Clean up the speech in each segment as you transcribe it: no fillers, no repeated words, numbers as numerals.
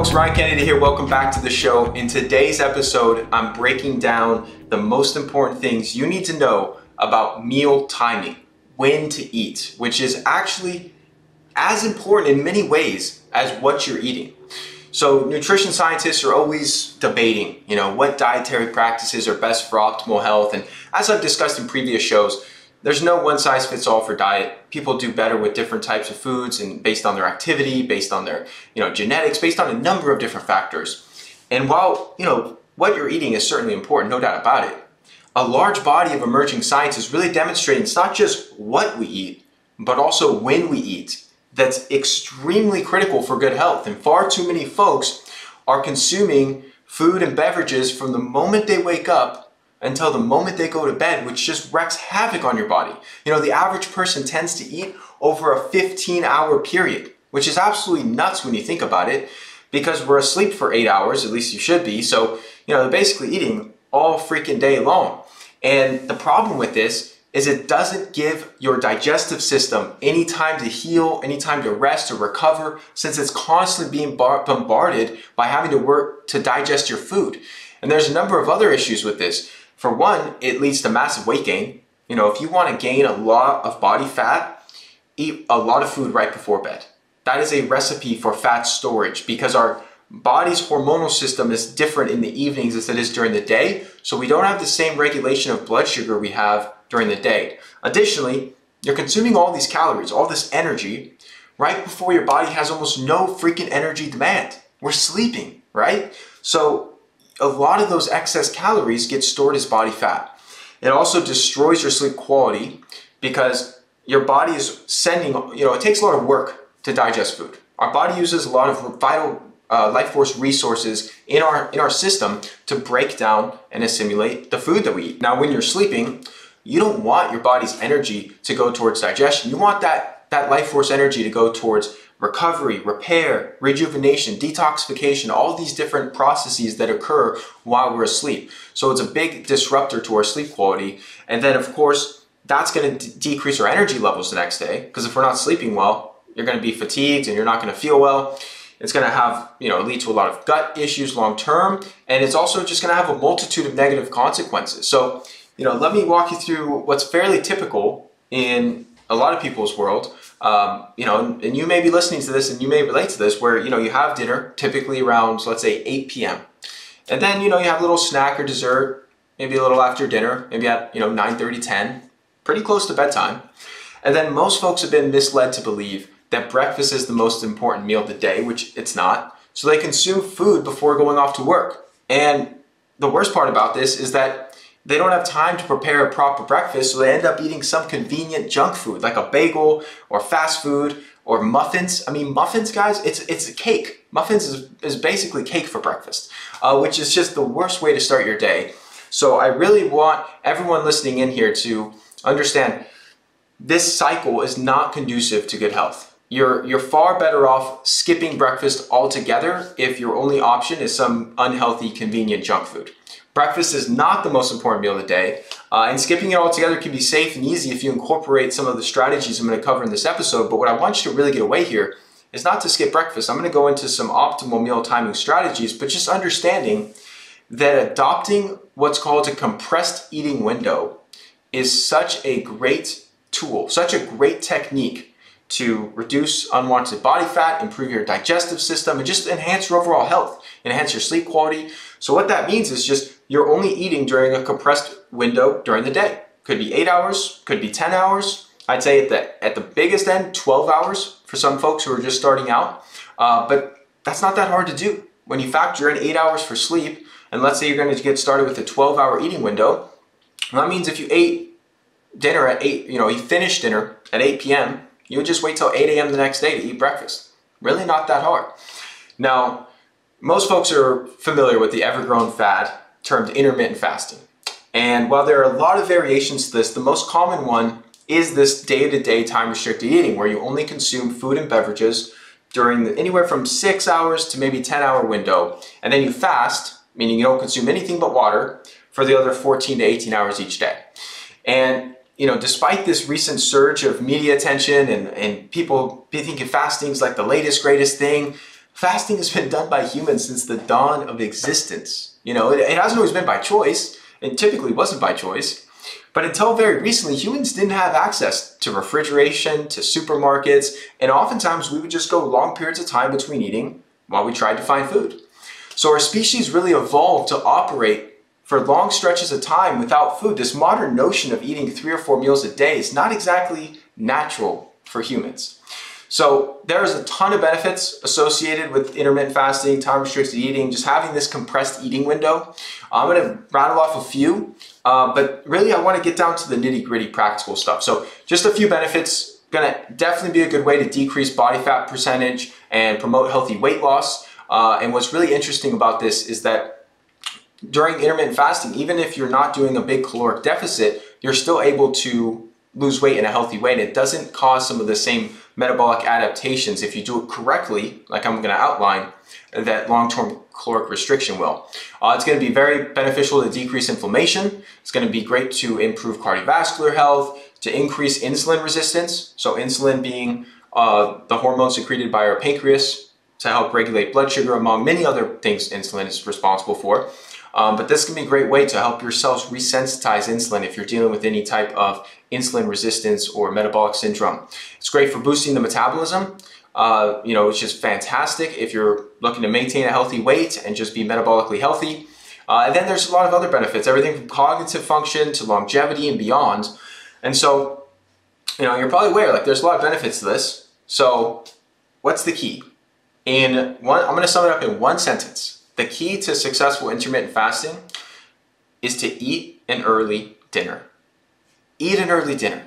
folks, Ryan Kennedy here. Welcome back to the show. In today's episode, I'm breaking down the most important things you need to know about meal timing, when to eat, which is actually as important in many ways as what you're eating. So nutrition scientists are always debating, what dietary practices are best for optimal health. And as I've discussed in previous shows, there's no one size fits all for diet. People do better with different types of foods and based on their activity, based on their, genetics, based on a number of different factors. And while, what you're eating is certainly important, no doubt about it, a large body of emerging science is really demonstrating it's not just what we eat, but also when we eat. That's extremely critical for good health. And far too many folks are consuming food and beverages from the moment they wake up until the moment they go to bed, which just wreaks havoc on your body. The average person tends to eat over a 15-hour period, which is absolutely nuts when you think about it, because we're asleep for 8 hours, at least you should be. So, they're basically eating all freaking day long. And the problem with this is it doesn't give your digestive system any time to heal, any time to rest or recover, since it's constantly being bombarded by having to work to digest your food. And there's a number of other issues with this. For one, it leads to massive weight gain. If you want to gain a lot of body fat, eat a lot of food right before bed. That is a recipe for fat storage because our body's hormonal system is different in the evenings as it is during the day. So we don't have the same regulation of blood sugar we have during the day. Additionally, you're consuming all these calories, all this energy, right before your body has almost no freaking energy demand. We're sleeping, right? So a lot of those excess calories get stored as body fat. It also destroys your sleep quality because your body is sending, it takes a lot of work to digest food. Our body uses a lot of vital life force resources in our system to break down and assimilate the food that we eat. Now, when you're sleeping, you don't want your body's energy to go towards digestion. You want that life force energy to go towards recovery, repair, rejuvenation, detoxification, all these different processes that occur while we're asleep. So it's a big disruptor to our sleep quality. And then, of course, that's going to decrease our energy levels the next day, because if we're not sleeping well, you're going to be fatigued and you're not going to feel well. It's going to have, lead to a lot of gut issues long term, and it's also just going to have a multitude of negative consequences. So, let me walk you through what's fairly typical in a lot of people's world. And you may be listening to this and you may relate to this, where, you have dinner typically around, let's say 8 p.m. And then, you have a little snack or dessert, maybe a little after dinner, maybe at, 9:30, 10, pretty close to bedtime. And then most folks have been misled to believe that breakfast is the most important meal of the day, which it's not. So they consume food before going off to work. And the worst part about this is that they don't have time to prepare a proper breakfast, so they end up eating some convenient junk food like a bagel or fast food or muffins. I mean, muffins, guys, it's a cake. Muffins is basically cake for breakfast, which is just the worst way to start your day. So I really want everyone listening in here to understand this cycle is not conducive to good health. You're far better off skipping breakfast altogether if your only option is some unhealthy, convenient junk food. Breakfast is not the most important meal of the day, and skipping it altogether can be safe and easy if you incorporate some of the strategies I'm going to cover in this episode. But what I want you to really get away here is not to skip breakfast. I'm going to go into some optimal meal timing strategies, but just understanding that adopting what's called a compressed eating window is such a great tool, such a great technique to reduce unwanted body fat, improve your digestive system, and just enhance your overall health, enhance your sleep quality. So what that means is just you're only eating during a compressed window during the day. Could be 8 hours, could be 10 hours. I'd say at the biggest end, 12 hours for some folks who are just starting out. But that's not that hard to do. When you factor in 8 hours for sleep, and let's say you're going to get started with a 12-hour eating window, that means if you ate dinner at 8, you finished dinner at 8 p.m., you would just wait till 8 a.m. the next day to eat breakfast. Really not that hard. Now, most folks are familiar with the ever-grown fad termed intermittent fasting. And while there are a lot of variations to this, the most common one is this day-to-day time-restricted eating, where you only consume food and beverages during anywhere from 6 hours to maybe 10-hour window. And then you fast, meaning you don't consume anything but water, for the other 14 to 18 hours each day. And despite this recent surge of media attention and people thinking fasting is like the latest, greatest thing, Fasting has been done by humans since the dawn of existence. It hasn't always been by choice. It typically wasn't by choice. But until very recently, humans didn't have access to refrigeration, to supermarkets, and oftentimes we would just go long periods of time between eating while we tried to find food. So our species really evolved to operate for long stretches of time without food. This modern notion of eating 3 or 4 meals a day is not exactly natural for humans. So there's a ton of benefits associated with intermittent fasting, time restricted eating, just having this compressed eating window. I'm going to rattle off a few, but really I want to get down to the nitty gritty practical stuff. So just a few benefits, going to definitely be a good way to decrease body fat percentage and promote healthy weight loss. And what's really interesting about this is that during intermittent fasting, even if you're not doing a big caloric deficit, you're still able to lose weight in a healthy way, and it doesn't cause some of the same metabolic adaptations if you do it correctly, like I'm going to outline, that long-term caloric restriction will. It's going to be very beneficial to decrease inflammation. It's going to be great to improve cardiovascular health, to increase insulin resistance. So insulin being the hormone secreted by our pancreas to help regulate blood sugar, among many other things insulin is responsible for. But this can be a great way to help your cells resensitize insulin if you're dealing with any type of insulin resistance or metabolic syndrome. It's great for boosting the metabolism, which is fantastic if you're looking to maintain a healthy weight and just be metabolically healthy. And then there's a lot of other benefits, everything from cognitive function to longevity and beyond. And so, you're probably aware, there's a lot of benefits to this. So what's the key? I'm going to sum it up in one sentence. The key to successful intermittent fasting is to eat an early dinner. Eat an early dinner.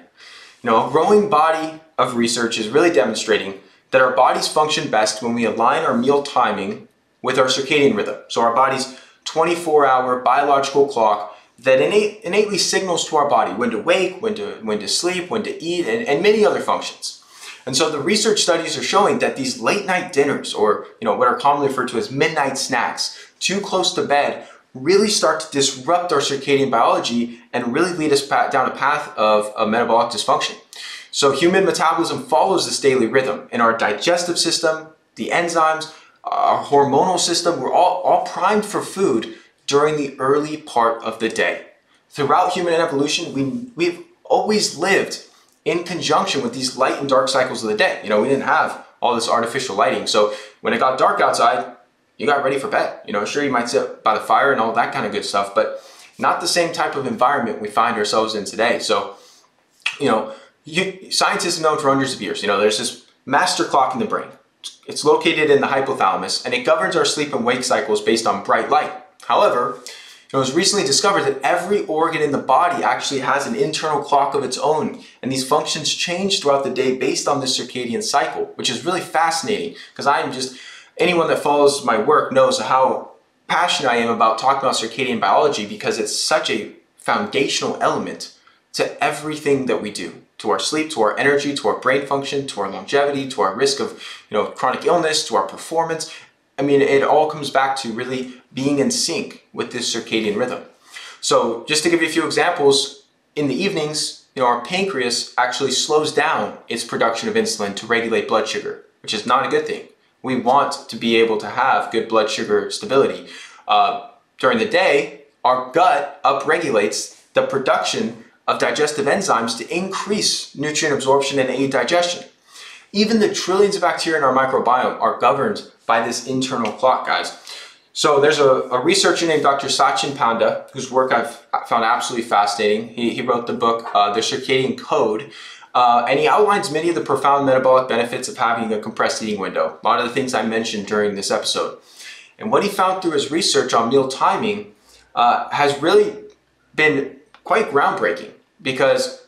A growing body of research is really demonstrating that our bodies function best when we align our meal timing with our circadian rhythm. So our body's 24-hour biological clock that innately signals to our body when to wake, when to sleep, when to eat, and many other functions. And so the research studies are showing that these late night dinners, or what are commonly referred to as midnight snacks, too close to bed, really start to disrupt our circadian biology and really lead us down a path of a metabolic dysfunction. So human metabolism follows this daily rhythm, and our digestive system, the enzymes, our hormonal system, we're all primed for food during the early part of the day. Throughout human evolution, we've always lived in conjunction with these light and dark cycles of the day. We didn't have all this artificial lighting. So when it got dark outside, you got ready for bed. Sure, you might sit by the fire and all that kind of good stuff, but not the same type of environment we find ourselves in today. So, scientists have known for hundreds of years, there's this master clock in the brain. It's located in the hypothalamus, and it governs our sleep and wake cycles based on bright light. However, it was recently discovered that every organ in the body actually has an internal clock of its own, and these functions change throughout the day based on the circadian cycle, which is really fascinating because anyone that follows my work knows how passionate I am about talking about circadian biology because it's such a foundational element to everything that we do, to our sleep, to our energy, to our brain function, to our longevity, to our risk of chronic illness, to our performance. It all comes back to really being in sync with this circadian rhythm. So just to give you a few examples, in the evenings, our pancreas actually slows down its production of insulin to regulate blood sugar, which is not a good thing. We want to be able to have good blood sugar stability. During the day, our gut upregulates the production of digestive enzymes to increase nutrient absorption and aid digestion. Even the trillions of bacteria in our microbiome are governed by this internal clock, guys. So there's a researcher named Dr. Sachin Panda, whose work I've found absolutely fascinating. He wrote the book, The Circadian Code, and he outlines many of the profound metabolic benefits of having a compressed eating window. A lot of the things I mentioned during this episode. And what he found through his research on meal timing has really been quite groundbreaking, because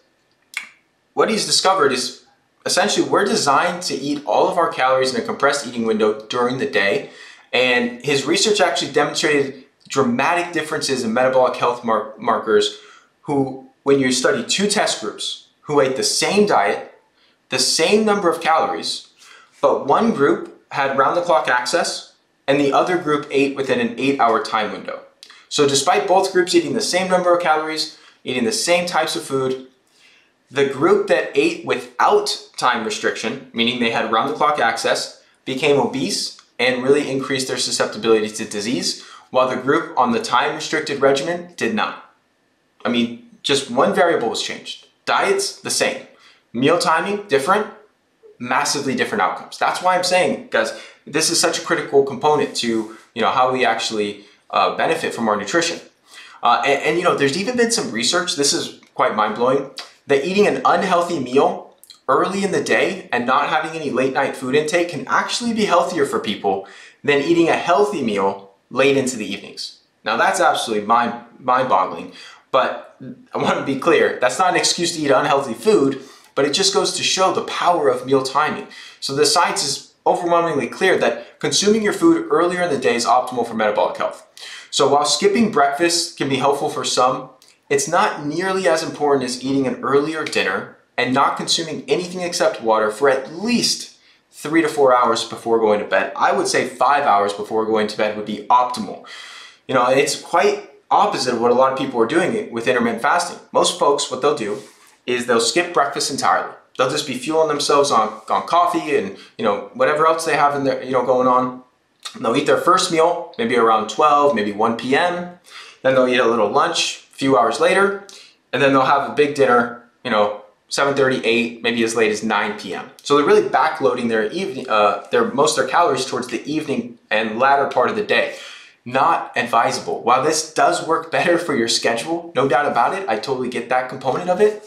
what he's discovered is essentially we're designed to eat all of our calories in a compressed eating window during the day. And his research actually demonstrated dramatic differences in metabolic health markers when you study two test groups who ate the same diet, the same number of calories, but one group had round-the-clock access and the other group ate within an 8-hour time window. So despite both groups eating the same number of calories, eating the same types of food, the group that ate without time restriction, meaning they had round-the-clock access, became obese and really increased their susceptibility to disease, while the group on the time-restricted regimen did not. I mean, just one variable was changed. Diets, the same. Meal timing, different. Massively different outcomes. That's why I'm saying, guys, this is such a critical component to how we actually benefit from our nutrition. And there's even been some research, this is quite mind-blowing, that eating an unhealthy meal early in the day and not having any late night food intake can actually be healthier for people than eating a healthy meal late into the evenings. Now that's absolutely mind-boggling, but I want to be clear, that's not an excuse to eat unhealthy food, but it just goes to show the power of meal timing. So the science is overwhelmingly clear that consuming your food earlier in the day is optimal for metabolic health. So while skipping breakfast can be helpful for some, it's not nearly as important as eating an earlier dinner and not consuming anything except water for at least 3 to 4 hours before going to bed. I would say 5 hours before going to bed would be optimal. It's quite opposite of what a lot of people are doing with intermittent fasting. Most folks, what they'll do is they'll skip breakfast entirely. They'll just be fueling themselves on coffee and whatever else they have in their going on. And they'll eat their first meal maybe around 12, maybe 1 p.m. Then they'll eat a little lunch a few hours later, and then they'll have a big dinner, 7:30, 8, maybe as late as 9 p.m. So they're really backloading their evening, most of their calories towards the evening and latter part of the day. Not advisable. While this does work better for your schedule, no doubt about it, I totally get that component of it.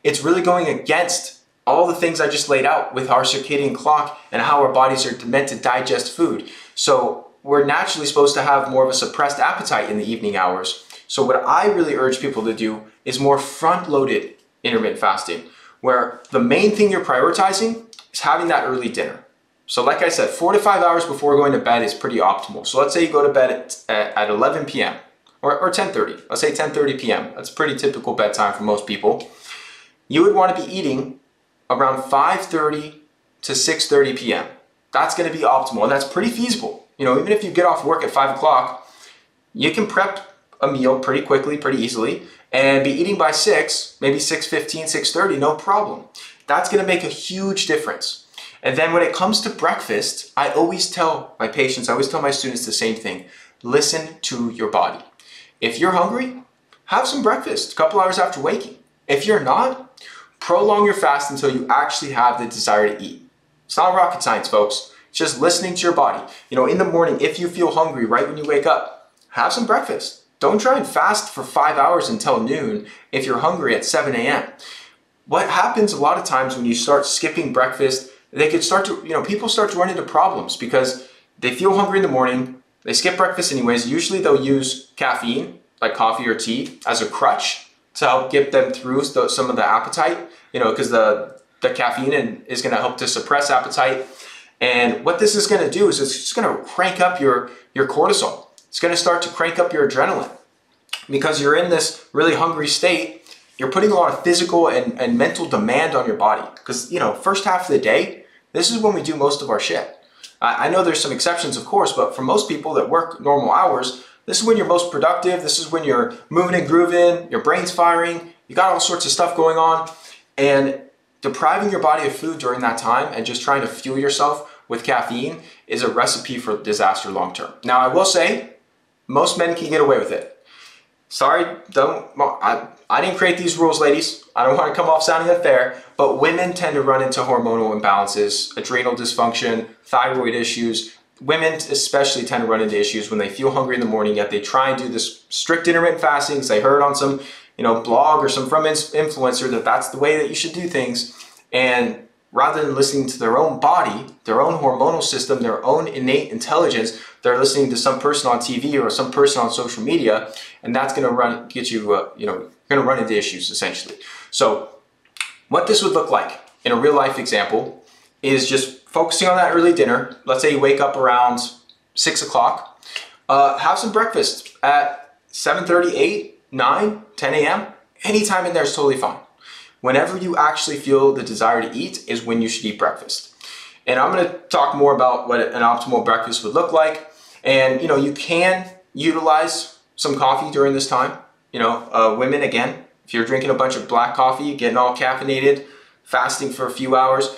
It's really going against all the things I just laid out with our circadian clock and how our bodies are meant to digest food. So we're naturally supposed to have more of a suppressed appetite in the evening hours. So what I really urge people to do is more front-loaded intermittent fasting, where the main thing you're prioritizing is having that early dinner. So like I said, 4 to 5 hours before going to bed is pretty optimal. So let's say you go to bed at 11 p.m. or 10:30. Let's say 10:30 p.m. That's pretty typical bedtime for most people. You would want to be eating around 5:30 to 6:30 p.m. That's going to be optimal, and that's pretty feasible. Even if you get off work at 5 o'clock, you can prep a meal pretty quickly, pretty easily, and be eating by 6, maybe 6:15, 6:30, no problem. That's going to make a huge difference. And then when it comes to breakfast, I always tell my patients, I always tell my students the same thing. Listen to your body. If you're hungry, have some breakfast a couple hours after waking. If you're not, prolong your fast until you actually have the desire to eat. It's not rocket science, folks. It's just listening to your body. In the morning, if you feel hungry right when you wake up, have some breakfast. Don't try and fast for 5 hours until noon if you're hungry at 7 a.m. What happens a lot of times when you start skipping breakfast, people start to run into problems because they feel hungry in the morning, they skip breakfast anyways. Usually they'll use caffeine, like coffee or tea, as a crutch to help get them through some of the appetite, because the caffeine is going to help to suppress appetite. And what this is going to do is it's just going to crank up your cortisol. It's going to start to crank up your adrenaline. Because you're in this really hungry state, you're putting a lot of physical and mental demand on your body. Because, first half of the day, this is when we do most of our shit. I know there's some exceptions, of course, but for most people that work normal hours, this is when you're most productive. This is when you're moving and grooving, your brain's firing, you got all sorts of stuff going on. And depriving your body of food during that time and just trying to fuel yourself with caffeine is a recipe for disaster long term. Now, I will say, most men can get away with it. Sorry, I didn't create these rules, ladies. I don't want to come off sounding unfair, but women tend to run into hormonal imbalances, adrenal dysfunction, thyroid issues. Women especially tend to run into issues when they feel hungry in the morning, yet they try and do this strict intermittent fasting because they heard on some blog or some from influencer that that's the way that you should do things. And rather than listening to their own body, their own hormonal system, their own innate intelligence, they're listening to some person on TV or some person on social media, and that's going to run into issues essentially. So what this would look like in a real life example is just focusing on that early dinner. Let's say you wake up around 6 o'clock, have some breakfast at 7:30, 8, 9, 10 a.m. Anytime in there is totally fine. Whenever you actually feel the desire to eat is when you should eat breakfast. And I'm going to talk more about what an optimal breakfast would look like. And you can utilize some coffee during this time. Women, again, if you're drinking a bunch of black coffee, getting all caffeinated, fasting for a few hours,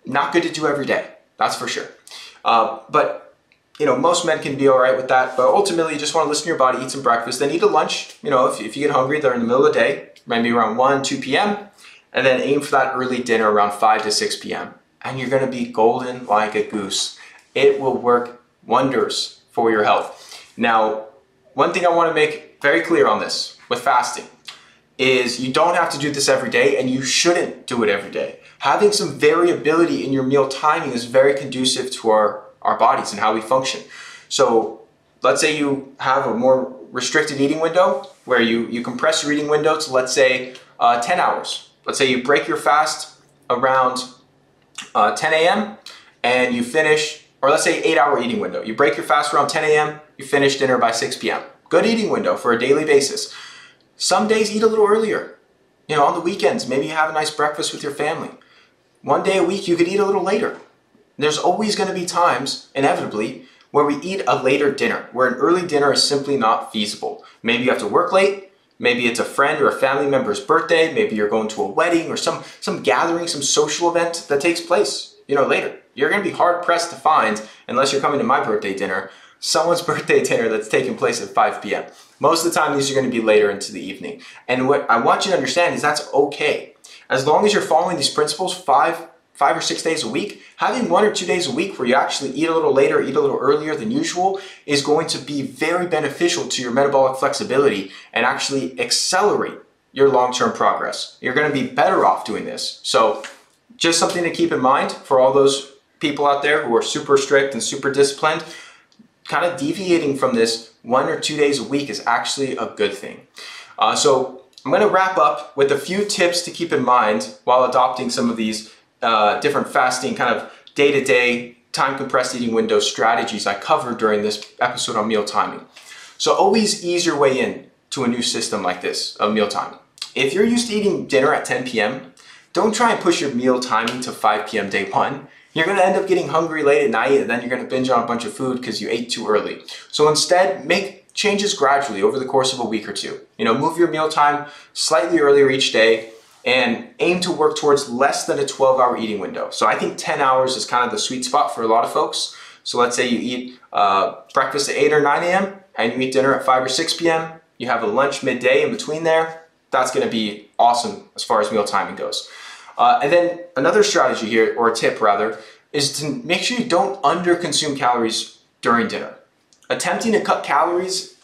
not good to do every day, that's for sure. But most men can be all right with that, but ultimately you just want to listen to your body, eat some breakfast, then eat a lunch. If you get hungry during the middle of the day, maybe around 1, 2 p.m., and then aim for that early dinner around 5 to 6 p.m. And you're going to be golden like a goose. It will work wonders for your health. Now, one thing I want to make very clear on this with fasting is you don't have to do this every day, and you shouldn't do it every day. Having some variability in your meal timing is very conducive to our bodies and how we function. So let's say you have a more restricted eating window where you compress your eating window to, let's say, 10 hours. Let's say you break your fast around 10 a.m. and you finish, or let's say 8-hour eating window. You break your fast around 10 a.m., you finish dinner by 6 p.m. Good eating window for a daily basis. Some days eat a little earlier. On the weekends, maybe you have a nice breakfast with your family. One day a week, you could eat a little later. There's always going to be times, inevitably, where we eat a later dinner, where an early dinner is simply not feasible. Maybe you have to work late. Maybe it's a friend or a family member's birthday. Maybe you're going to a wedding or some gathering, some social event that takes place, later. You're going to be hard pressed to find, unless you're coming to my birthday dinner, someone's birthday dinner that's taking place at 5 p.m. Most of the time, these are going to be later into the evening. And what I want you to understand is that's okay. As long as you're following these principles 5 or 6 days a week, having 1 or 2 days a week where you actually eat a little later, eat a little earlier than usual is going to be very beneficial to your metabolic flexibility and actually accelerate your long-term progress. You're going to be better off doing this. So just something to keep in mind for all those people out there who are super strict and super disciplined. Kind of deviating from this 1 or 2 days a week is actually a good thing. So I'm going to wrap up with a few tips to keep in mind while adopting some of these different fasting kind of day-to-day time compressed eating window strategies I covered during this episode on meal timing. So always ease your way in to a new system like this of meal timing. If you're used to eating dinner at 10 p.m., don't try and push your meal timing to 5 p.m. day one. You're going to end up getting hungry late at night, and then you're going to binge on a bunch of food because you ate too early. So instead, make changes gradually over the course of a week or two. Move your meal time slightly earlier each day and aim to work towards less than a 12-hour eating window. So I think 10 hours is kind of the sweet spot for a lot of folks. So let's say you eat breakfast at 8 or 9 a.m. and you eat dinner at 5 or 6 p.m. You have a lunch midday in between there. That's going to be awesome as far as meal timing goes. And then another strategy here, or a tip rather, is to make sure you don't under-consume calories during dinner. Attempting to cut calories,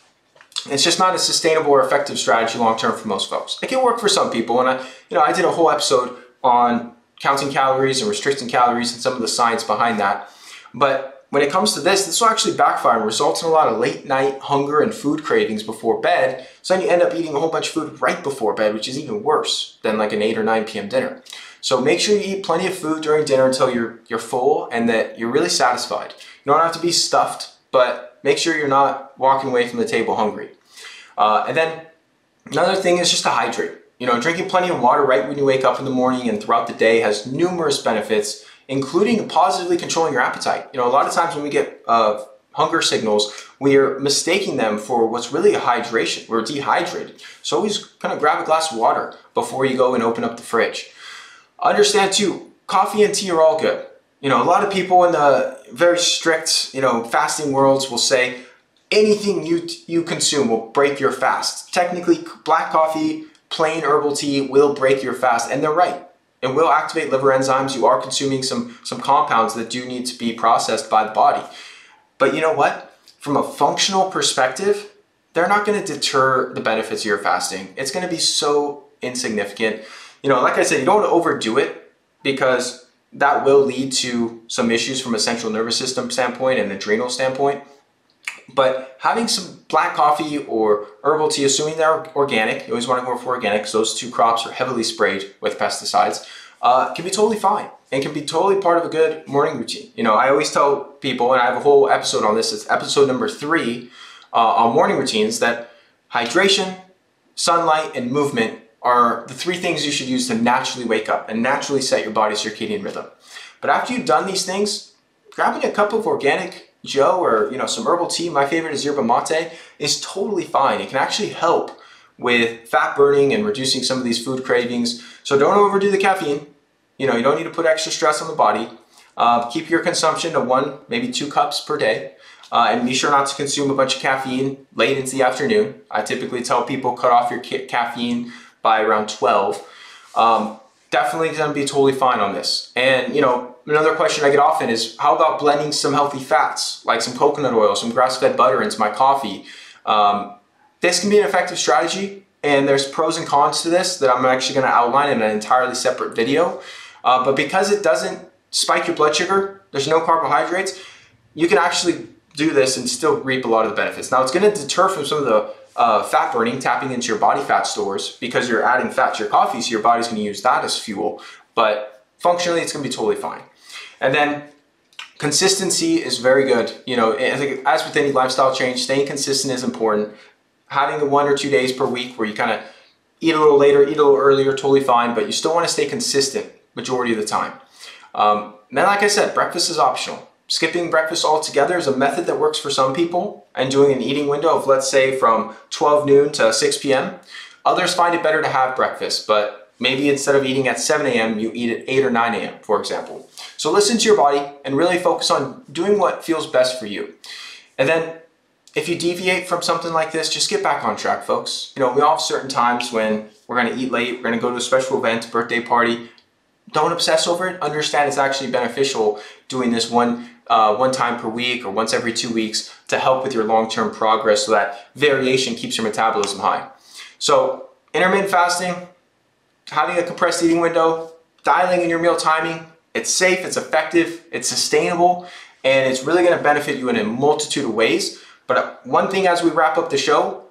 it's just not a sustainable or effective strategy long-term for most folks. It can work for some people, and I did a whole episode on counting calories and restricting calories and some of the science behind that. But when it comes to this will actually backfire and result in a lot of late-night hunger and food cravings before bed. So then you end up eating a whole bunch of food right before bed, which is even worse than like an 8 or 9 p.m. dinner. So make sure you eat plenty of food during dinner until you're full and that you're really satisfied. You don't have to be stuffed, but make sure you're not walking away from the table hungry. And then another thing is just to hydrate. Drinking plenty of water right when you wake up in the morning and throughout the day has numerous benefits, including positively controlling your appetite. A lot of times when we get hunger signals, we are mistaking them for what's really a hydration. We're dehydrated. So always kind of grab a glass of water before you go and open up the fridge. Understand too, coffee and tea are all good. A lot of people in the very strict, fasting worlds will say anything you consume will break your fast. Technically, black coffee, plain herbal tea will break your fast, and they're right. It will activate liver enzymes. You are consuming some compounds that do need to be processed by the body. But you know what? From a functional perspective, they're not going to deter the benefits of your fasting. It's going to be so insignificant. Like I said, you don't want to overdo it because that will lead to some issues from a central nervous system standpoint and adrenal standpoint. But having some black coffee or herbal tea, assuming they're organic, you always want to go for organic because those two crops are heavily sprayed with pesticides, can be totally fine and can be totally part of a good morning routine. I always tell people, and I have a whole episode on this, it's episode number 3 on morning routines, that hydration, sunlight, and movement are the 3 things you should use to naturally wake up and naturally set your body's circadian rhythm. But after you've done these things, grabbing a cup of organic Joe or some herbal tea, my favorite is yerba mate, is totally fine. It can actually help with fat burning and reducing some of these food cravings. So don't overdo the caffeine. You don't need to put extra stress on the body. Keep your consumption to 1, maybe 2 cups per day. And be sure not to consume a bunch of caffeine late into the afternoon. I typically tell people cut off your caffeine by around 12. Definitely gonna be totally fine on this. And another question I get often is, how about blending some healthy fats, like some coconut oil, some grass-fed butter into my coffee? This can be an effective strategy, and there's pros and cons to this that I'm actually gonna outline in an entirely separate video. But because it doesn't spike your blood sugar, there's no carbohydrates, you can actually do this and still reap a lot of the benefits. Now, it's gonna deter from some of the fat burning, tapping into your body fat stores, because you're adding fat to your coffee, so your body's gonna use that as fuel. But functionally, it's gonna be totally fine. And then consistency is very good. As with any lifestyle change, staying consistent is important. Having the 1 or 2 days per week where you kind of eat a little later, eat a little earlier, totally fine, but you still wanna stay consistent majority of the time. Then, like I said, breakfast is optional. Skipping breakfast altogether is a method that works for some people, and doing an eating window of, let's say, from 12 noon to 6 p.m. Others find it better to have breakfast, but maybe instead of eating at 7 a.m., you eat at 8 or 9 a.m., for example. So listen to your body and really focus on doing what feels best for you. And then if you deviate from something like this, just get back on track, folks. We all have certain times when we're gonna eat late, we're gonna go to a special event, birthday party. Don't obsess over it. Understand it's actually beneficial doing this one time per week or once every 2 weeks to help with your long-term progress, so that variation keeps your metabolism high. So intermittent fasting, having a compressed eating window, dialing in your meal timing, it's safe, it's effective, it's sustainable, and it's really gonna benefit you in a multitude of ways. But one thing as we wrap up the show,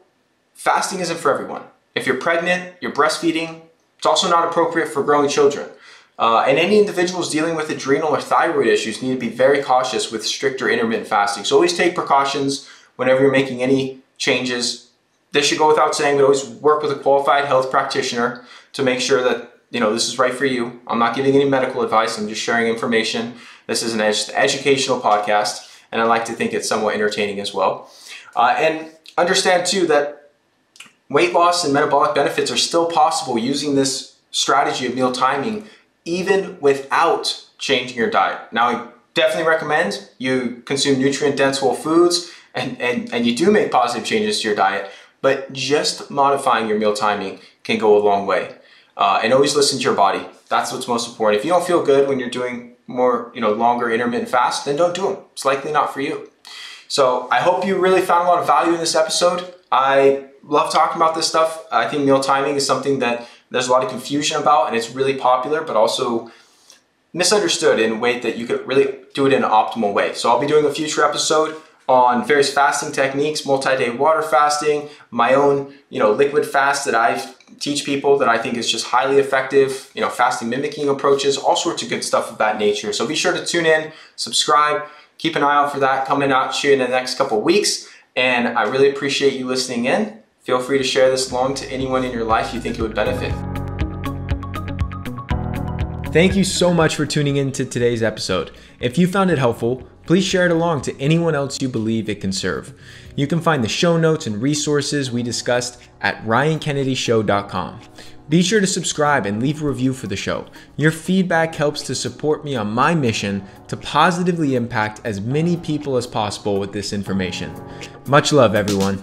fasting isn't for everyone. If you're pregnant, you're breastfeeding, it's also not appropriate for growing children. And any individuals dealing with adrenal or thyroid issues need to be very cautious with stricter intermittent fasting. So always take precautions whenever you're making any changes. This should go without saying, but always work with a qualified health practitioner to make sure that this is right for you. I'm not giving any medical advice, I'm just sharing information. This is an educational podcast, and I like to think it's somewhat entertaining as well. And understand too that weight loss and metabolic benefits are still possible using this strategy of meal timing, even without changing your diet. Now, I definitely recommend you consume nutrient-dense whole foods and you do make positive changes to your diet, but just modifying your meal timing can go a long way. And always listen to your body. That's what's most important. If you don't feel good when you're doing more, longer intermittent fasts, then don't do them. It's likely not for you. So I hope you really found a lot of value in this episode. I love talking about this stuff. I think meal timing is something that there's a lot of confusion about, and it's really popular, but also misunderstood in a way that you could really do it in an optimal way. So I'll be doing a future episode on various fasting techniques, multi-day water fasting, my own, liquid fast that I teach people that I think is just highly effective, fasting mimicking approaches, all sorts of good stuff of that nature. So be sure to tune in, subscribe, keep an eye out for that coming out to you in the next couple of weeks. And I really appreciate you listening in. Feel free to share this along to anyone in your life you think it would benefit. Thank you so much for tuning in to today's episode. If you found it helpful, please share it along to anyone else you believe it can serve. You can find the show notes and resources we discussed at ryankennedyshow.com. Be sure to subscribe and leave a review for the show. Your feedback helps to support me on my mission to positively impact as many people as possible with this information. Much love, everyone.